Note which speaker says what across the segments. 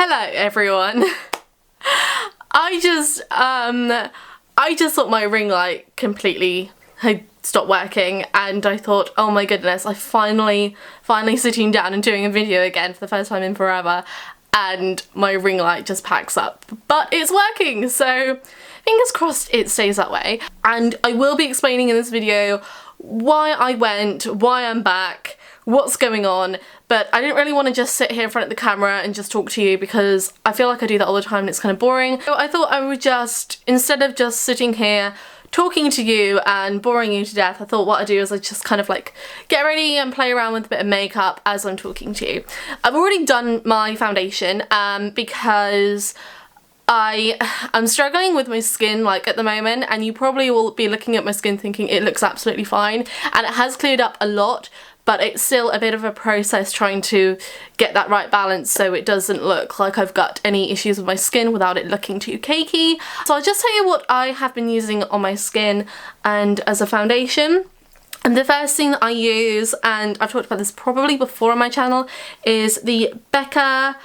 Speaker 1: Hello everyone. I just thought my ring light completely had stopped working, and I thought, oh my goodness, I finally sitting down and doing a video again for the first time in forever, and my ring light just packs up. But it's working, so fingers crossed it stays that way. And I will be explaining in this video why I went, why I'm back, what's going on, but I didn't really want to just sit here in front of the camera and just talk to you because I feel like I do that all the time and it's kind of boring. So I thought I would just, instead of just sitting here talking to you and boring you to death, I thought what I'd do is I'd just kind of like get ready and play around with a bit of makeup as I'm talking to you. I've already done my foundation because I'm struggling with my skin like at the moment, and you probably will be looking at my skin thinking it looks absolutely fine, and it has cleared up a lot, but it's still a bit of a process trying to get that right balance so it doesn't look like I've got any issues with my skin without it looking too cakey. So I'll just tell you what I have been using on my skin and as a foundation. And the first thing that I use, and I've talked about this probably before on my channel, is the Becca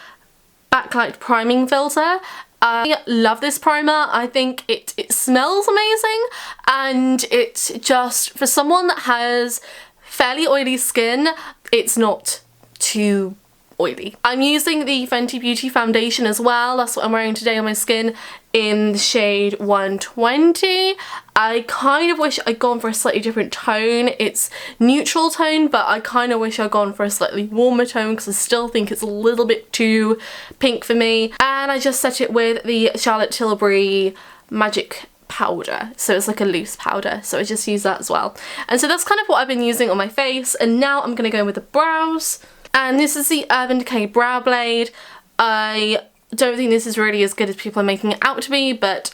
Speaker 1: Backlight priming filter. I love this primer. I think it smells amazing, and it's just, for someone that has fairly oily skin, it's not too oily. I'm using the Fenty Beauty foundation as well. That's what I'm wearing today on my skin in the shade 120. I kind of wish I'd gone for a slightly different tone. It's neutral tone, but I kind of wish I'd gone for a slightly warmer tone because I still think it's a little bit too pink for me. And I just set it with the Tilbury Magic powder, so it's like a loose powder, so I just use that as well. And so that's kind of what I've been using on my face, and now I'm going to go in with the brows. And this is the Urban Decay Brow Blade. I don't think this is really as good as people are making it out to be, but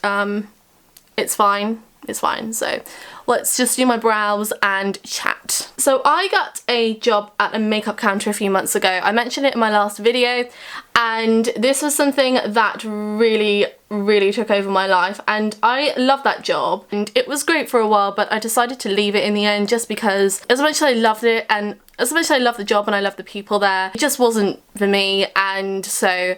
Speaker 1: it's fine. It's fine. So let's just do my brows and chat. So I got a job at a makeup counter a few months ago. I mentioned it in my last video, and this was something that really took over my life, and I love that job, and it was great for a while, but I decided to leave it in the end just because as much as I loved it and as much as I love the job and I love the people there, it just wasn't for me, and so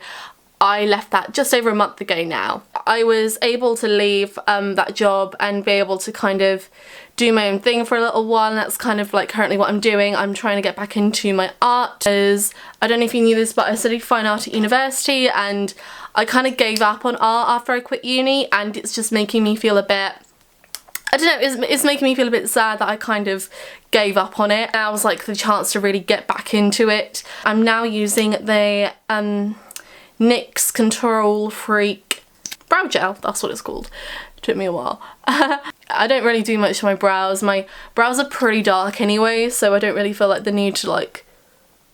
Speaker 1: I left that just over a month ago now. I was able to leave that job and be able to kind of do my own thing for a little while, and that's kind of like currently what I'm doing. I'm trying to get back into my art, as I don't know if you knew this, but I studied fine art at university, and I kind of gave up on art after I quit uni, and it's just making me feel a bit, I don't know, it's making me feel a bit sad that I kind of gave up on it. Now was like the chance to really get back into it. I'm now using the NYX Control Freak brow gel, that's what it's called. Took me a while. I don't really do much to my brows. My brows are pretty dark anyway, so I don't really feel like the need to like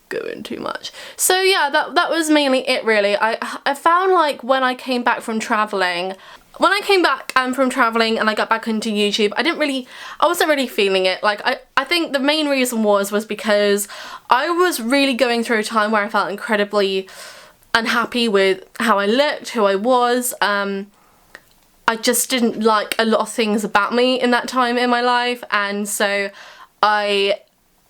Speaker 1: go in too much. So yeah, that was mainly it really. I found like when I came back from traveling, and I got back into YouTube, I wasn't really feeling it. Like I think the main reason was because I was really going through a time where I felt incredibly unhappy with how I looked, who I was. I just didn't like a lot of things about me in that time in my life, and so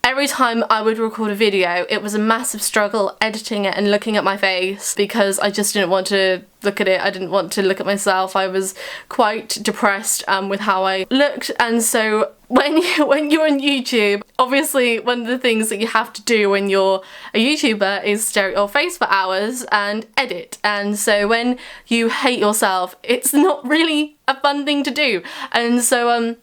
Speaker 1: every time I would record a video, it was a massive struggle editing it and looking at my face because I just didn't want to look at it. I didn't want to look at myself. I was quite depressed with how I looked, and so when you're on YouTube, obviously one of the things that you have to do when you're a YouTuber is stare at your face for hours and edit, and so when you hate yourself, it's not really a fun thing to do. And so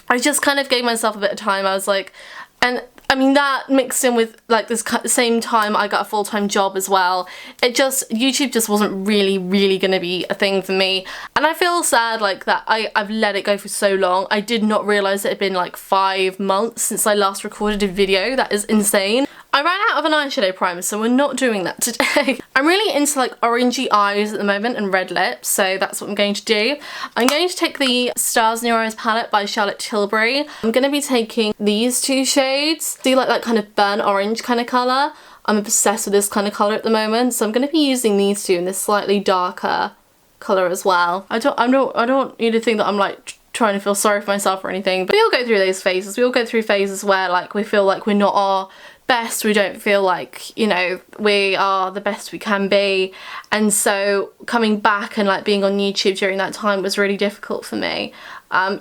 Speaker 1: I just kind of gave myself a bit of time. I was like, and I mean, that mixed in with like this same time I got a full-time job as well. YouTube just wasn't really gonna be a thing for me. And I feel sad like that I've let it go for so long. I did not realise it had been like 5 months since I last recorded a video. That is insane. I ran out of an eyeshadow primer, so we're not doing that today. I'm really into like orangey eyes at the moment and red lips, so that's what I'm going to do. I'm going to take the Stars in Your Eyes palette by Tilbury. I'm going to be taking these two shades. Do you like that kind of burnt orange kind of colour? I'm obsessed with this kind of colour at the moment, so I'm going to be using these two in this slightly darker colour as well. I don't want you to think that I'm like trying to feel sorry for myself or anything, but we all go through those phases. We all go through phases where like we feel like we're not our best, we don't feel like, you know, we are the best we can be. And so coming back and like being on YouTube during that time was really difficult for me.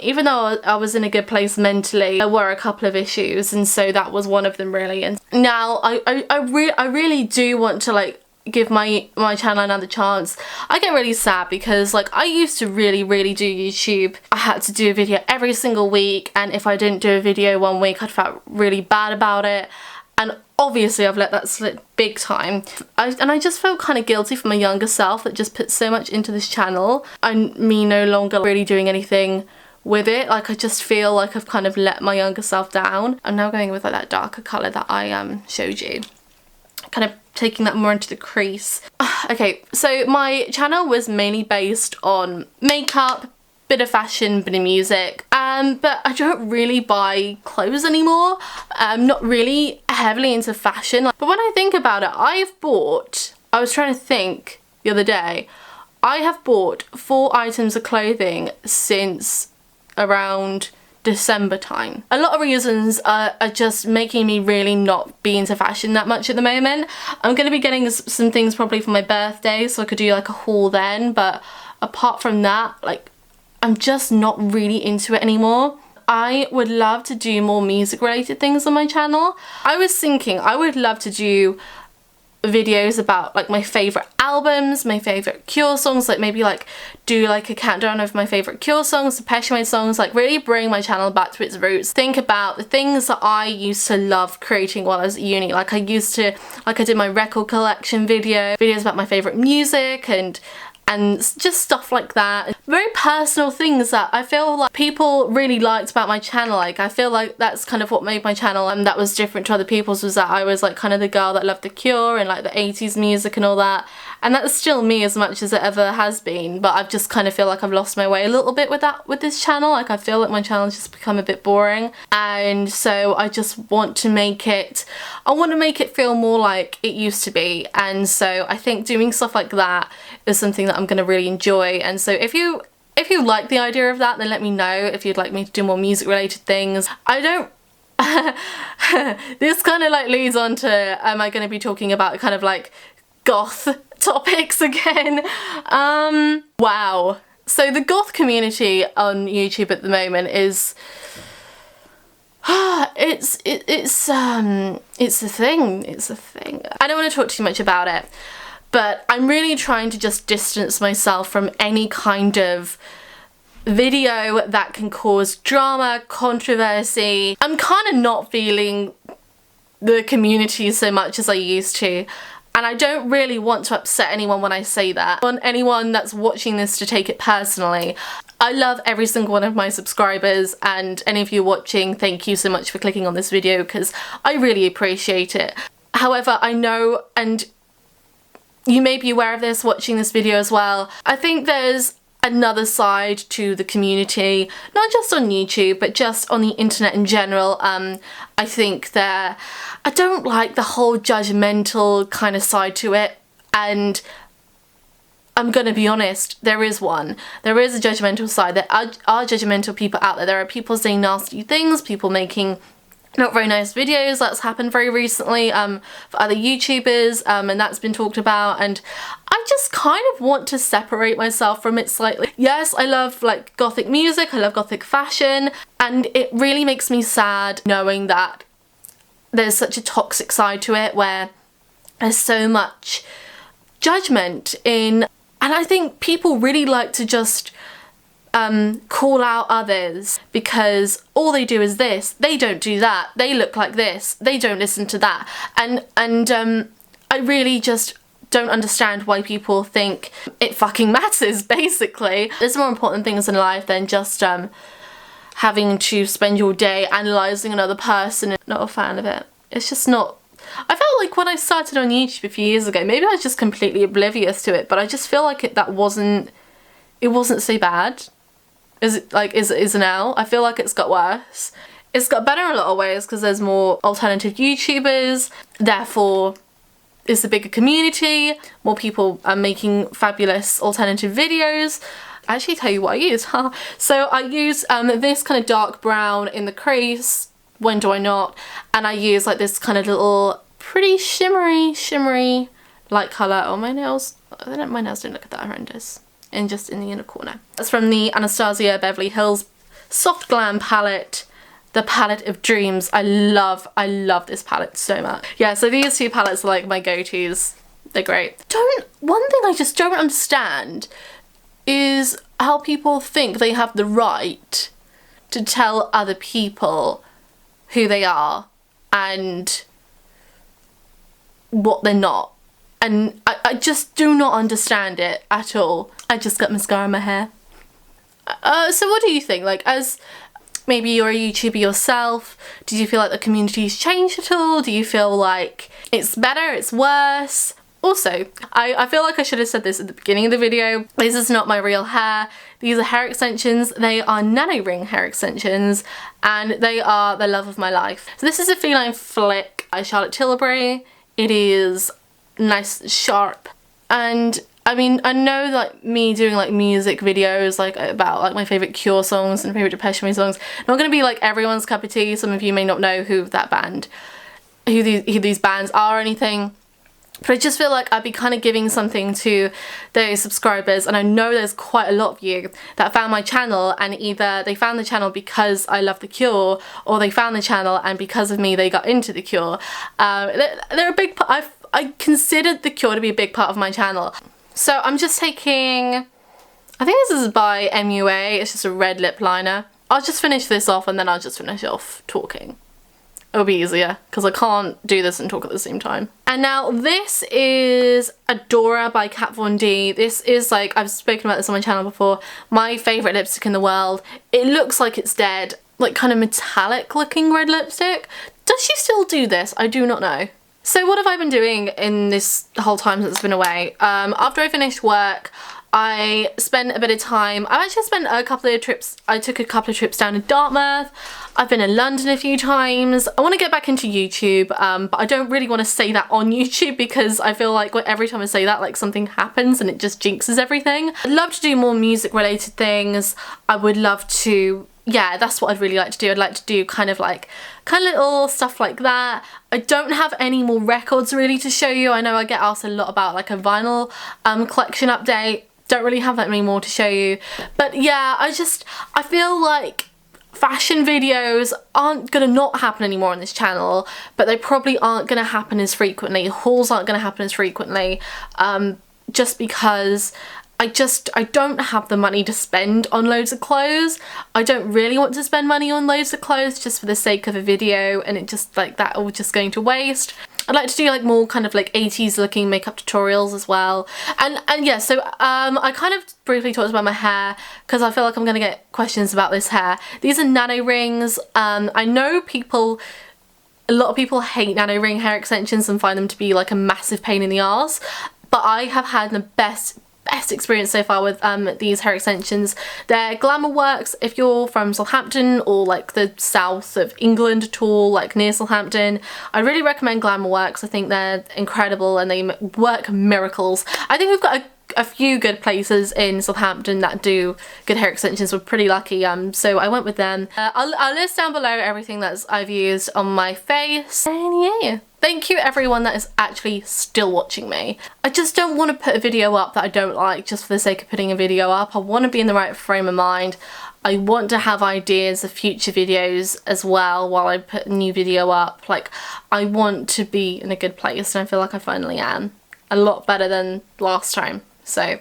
Speaker 1: Even though I was in a good place mentally, there were a couple of issues, and so that was one of them really. And now I really do want to like give my channel another chance. I get really sad because like I used to really do YouTube. I had to do a video every single week, and if I didn't do a video one week I'd felt really bad about it. And obviously I've let that slip big time. And I just felt kind of guilty for my younger self that just put so much into this channel and me no longer really doing anything with it. Like I just feel like I've kind of let my younger self down. I'm now going with like that darker colour that I showed you. Kind of taking that more into the crease. Okay, so my channel was mainly based on makeup, bit of fashion, bit of music, but I don't really buy clothes anymore. I'm not really heavily into fashion, but when I think about it, I was trying to think the other day, I have bought 4 items of clothing since around December time. A lot of reasons are just making me really not be into fashion that much at the moment. I'm going to be getting some things probably for my birthday, so I could do like a haul then, but apart from that, like I'm just not really into it anymore. I would love to do more music related things on my channel. I was thinking I would love to do videos about like my favorite albums, my favorite Cure songs, like maybe like do like a countdown of my favorite Cure songs, Depeche Mode songs, like really bring my channel back to its roots. Think about the things that I used to love creating while I was at uni. Like I did my record collection videos about my favorite music and just stuff like that. Very personal things that I feel like people really liked about my channel. Like I feel like that's kind of what made my channel and that was different to other people's, was that I was like kind of the girl that loved the Cure and like the 80s music and all that. And that's still me as much as it ever has been, but I've just kind of feel like I've lost my way a little bit with this channel. Like I feel like my channel's just become a bit boring, and so I just want to make it, feel more like it used to be. And so I think doing stuff like that is something that I'm going to really enjoy. And so if you like the idea of that, then let me know if you'd like me to do more music related things. I don't this kind of like leads on to, am I going to be talking about kind of like goth topics again? Wow. So the goth community on YouTube at the moment is it's a thing. I don't want to talk too much about it, but I'm really trying to just distance myself from any kind of video that can cause drama, controversy. I'm kind of not feeling the community so much as I used to, and I don't really want to upset anyone when I say that. I want anyone that's watching this to take it personally. I love every single one of my subscribers, and any of you watching, thank you so much for clicking on this video because I really appreciate it. However, I know, and you may be aware of this watching this video as well, I think there's another side to the community, not just on YouTube but just on the internet in general. I think I don't like the whole judgmental kind of side to it, and I'm gonna be honest, there is one. There is a judgmental side. There are judgmental people out there. There are people saying nasty things, people making not very nice videos. That's happened very recently for other YouTubers, and that's been talked about, and I just kind of want to separate myself from it slightly. Yes, I love like gothic music, I love gothic fashion, and it really makes me sad knowing that there's such a toxic side to it where there's so much judgment in, and I think people really like to just call out others because all they do is this, they don't do that, they look like this, they don't listen to that, and I really just don't understand why people think it fucking matters, basically. There's more important things in life than just having to spend your day analysing another person. Not a fan of it. It's just not. I felt like when I started on YouTube a few years ago, maybe I was just completely oblivious to it, but I just feel like it wasn't so bad. Is it now? I feel like it's got worse. It's got better in a lot of ways because there's more alternative YouTubers, therefore it's a bigger community, more people are making fabulous alternative videos. I actually tell you what I use, huh? So I use this kind of dark brown in the crease, when do I not? And I use like this kind of little pretty shimmery light colour. Oh, my nails don't look at that horrendous. And just in the inner corner. That's from the Anastasia Beverly Hills Soft Glam palette. The Palette of Dreams. I love this palette so much. Yeah, so these two palettes are like my go-tos. They're great. One thing I just don't understand is how people think they have the right to tell other people who they are and what they're not. And I just do not understand it at all. I just got mascara in my hair. So what do you think? Like, as maybe you're a YouTuber yourself, do you feel like the community's changed at all? Do you feel like it's better, it's worse? Also, I feel like I should have said this at the beginning of the video. This is not my real hair. These are hair extensions. They are nano ring hair extensions and they are the love of my life. So this is a Feline Flick by Charlotte Tilbury. It is nice, sharp, and I mean, I know like me doing like music videos like about like my favourite Cure songs and favourite Depeche Mode songs, not gonna be like everyone's cup of tea. Some of you may not know who these bands are or anything. But I just feel like I'd be kind of giving something to those subscribers, and I know there's quite a lot of you that found my channel and either they found the channel because I love The Cure, or they found the channel and because of me they got into The Cure. They're a big part. I considered The Cure to be a big part of my channel. So I'm just taking, I think this is by MUA, it's just a red lip liner. I'll just finish this off and then I'll just finish off talking. It'll be easier because I can't do this and talk at the same time. And now this is Adora by Kat Von D. This is like, I've spoken about this on my channel before, my favourite lipstick in the world. It looks like it's dead, like kind of metallic looking red lipstick. Does she still do this? I do not know. So what have I been doing in this whole time since it's been away? After I finished work, I spent a bit of time. I've actually spent a couple of trips. I took a couple of trips down to Dartmouth. I've been in London a few times. I want to get back into YouTube, but I don't really want to say that on YouTube because I feel like every time I say that, like something happens and it just jinxes everything. I'd love to do more music related things. I would love to, yeah, that's what I'd really like to do. I'd like to do kind of little stuff like that. I don't have any more records really to show you. I know I get asked a lot about like a vinyl collection update. Don't really have that many more to show you. But yeah, I feel like fashion videos aren't gonna not happen anymore on this channel, but they probably aren't gonna happen as frequently. Hauls aren't gonna happen as frequently, just because I don't have the money to spend on loads of clothes. I don't really want to spend money on loads of clothes just for the sake of a video, and it just like that all just going to waste. I'd like to do like more kind of like 80s looking makeup tutorials as well. And yeah, so I kind of briefly talked about my hair because I feel like I'm gonna get questions about this hair. These are nano rings. I know a lot of people hate nano ring hair extensions and find them to be like a massive pain in the arse, but I have had the best experience so far with these hair extensions. They're Glamour Works. If you're from Southampton or like the south of England at all, like near Southampton, I really recommend Glamour Works. I think they're incredible and they work miracles. I think we've got a few good places in Southampton that do good hair extensions. We're pretty lucky, so I went with them. I'll list down below everything that I've used on my face, and yeah. Thank you everyone that is actually still watching me. I just don't want to put a video up that I don't like just for the sake of putting a video up. I want to be in the right frame of mind. I want to have ideas of future videos as well while I put a new video up. Like, I want to be in a good place, and I feel like I finally am. A lot better than last time. So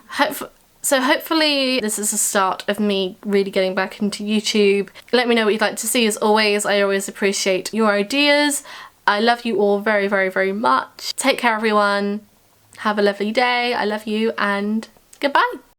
Speaker 1: hopefully this is the start of me really getting back into YouTube. Let me know what you'd like to see. As always, I always appreciate your ideas. I love you all very, very, very much. Take care everyone. Have a lovely day. I love you and goodbye.